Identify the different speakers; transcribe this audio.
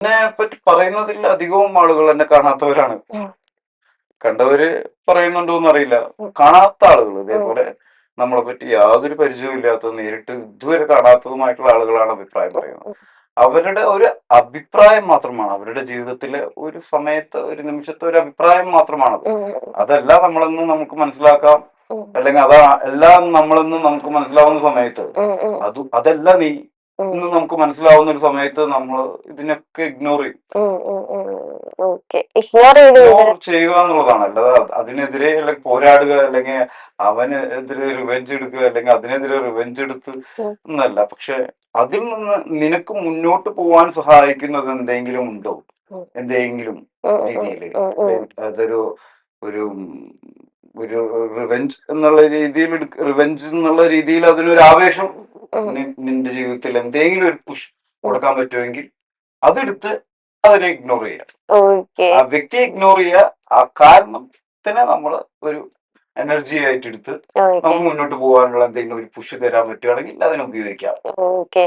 Speaker 1: എന്നെ പറ്റി പറയുന്നതിൽ അധികവും ആളുകൾ എന്നെ കാണാത്തവരാണ്.
Speaker 2: ഉം,
Speaker 1: കണ്ടവര് പറയുന്നുണ്ടോന്ന് അറിയില്ല.
Speaker 2: ഉം,
Speaker 1: കാണാത്ത ആളുകൾ
Speaker 2: ഉം,
Speaker 1: ഇതേപോലെ നമ്മളെ പറ്റി യാതൊരു പരിചയവും ഇല്ലാത്ത, നേരിട്ട് ഇതുവരെ കാണാത്തതുമായിട്ടുള്ള ആളുകളാണ് അഭിപ്രായം പറയുന്നത്.
Speaker 2: ഉം,
Speaker 1: അവരുടെ ഒരു അഭിപ്രായം മാത്രമാണ്. അവരുടെ ജീവിതത്തിലെ ഒരു സമയത്ത്, ഒരു നിമിഷത്തെ ഒരു അഭിപ്രായം മാത്രമാണത്.
Speaker 2: ഉം,
Speaker 1: അതല്ല നമ്മളെന്ന് നമുക്ക് മനസ്സിലാക്കാം.
Speaker 2: ഉം,
Speaker 1: അല്ലെങ്കിൽ അതാ എല്ലാം നമ്മളെന്ന് നമുക്ക് മനസ്സിലാവുന്ന സമയത്ത്,
Speaker 2: ഉം, ഉം,
Speaker 1: അതല്ല നീ
Speaker 2: ഉം,
Speaker 1: എന്ന് നമുക്ക് മനസ്സിലാവുന്ന ഒരു സമയത്ത് നമ്മൾ ഇതിനൊക്കെ ഇഗ്നോർ ചെയ്യും.
Speaker 2: ഉം, ഉം, ഉം. ഓക്കെ, ഇഗ്നോർ ചെയ്ത്
Speaker 1: ഇഗ്നോർ
Speaker 2: കഴിഞ്ഞാൽ
Speaker 1: ചെയ്യുക എന്നുള്ളതാണ്. അല്ലാതെ അതിനെതിരെ അല്ലെങ്കിൽ പോരാടുക, അല്ലെങ്കിൽ അവനെതിരെ റിവെഞ്ച് എടുക്കുക, അല്ലെങ്കിൽ അതിനെതിരെ റിവെഞ്ച് എടുത്ത്
Speaker 2: ഉം,
Speaker 1: എന്നല്ല. പക്ഷെ അതിൽ നിന്ന് നിനക്ക് മുന്നോട്ട് പോവാൻ സഹായിക്കുന്നത് എന്തെങ്കിലും ഉണ്ടോ?
Speaker 2: ഉം,
Speaker 1: എന്തെങ്കിലും
Speaker 2: ഉം, ഉം,
Speaker 1: രീതിയിൽ
Speaker 2: ഉം, ഉം,
Speaker 1: അതൊരു ഒരു ഒരു റിവെഞ്ച് എന്നുള്ള രീതിയിൽ റിവെഞ്ച് എന്നുള്ള രീതിയിൽ അതിനൊരു ആവേശം
Speaker 2: ഉം.
Speaker 1: നിന്റെ ജീവിതത്തിൽ എന്തെങ്കിലും ഒരു പുഷ്
Speaker 2: ഉം.
Speaker 1: കൊടുക്കാൻ പറ്റുമെങ്കിൽ അതെടുത്ത് അതിനെ ഇഗ്നോർ ചെയ്യുക.
Speaker 2: ഓക്കെ.
Speaker 1: ആ വ്യക്തിയെ ഇഗ്നോർ ചെയ്യുക. ആ കാരണത്തിനെ നമ്മൾ ഒരു എനർജി ആയിട്ട് എടുത്ത്
Speaker 2: ഓക്കെ.
Speaker 1: നമുക്ക് മുന്നോട്ട് പോകാനുള്ള എന്തെങ്കിലും ഒരു പുഷ് തരാൻ പറ്റുകയാണെങ്കിൽ അതിനെ ഉപയോഗിക്കാം.
Speaker 2: ഓക്കെ.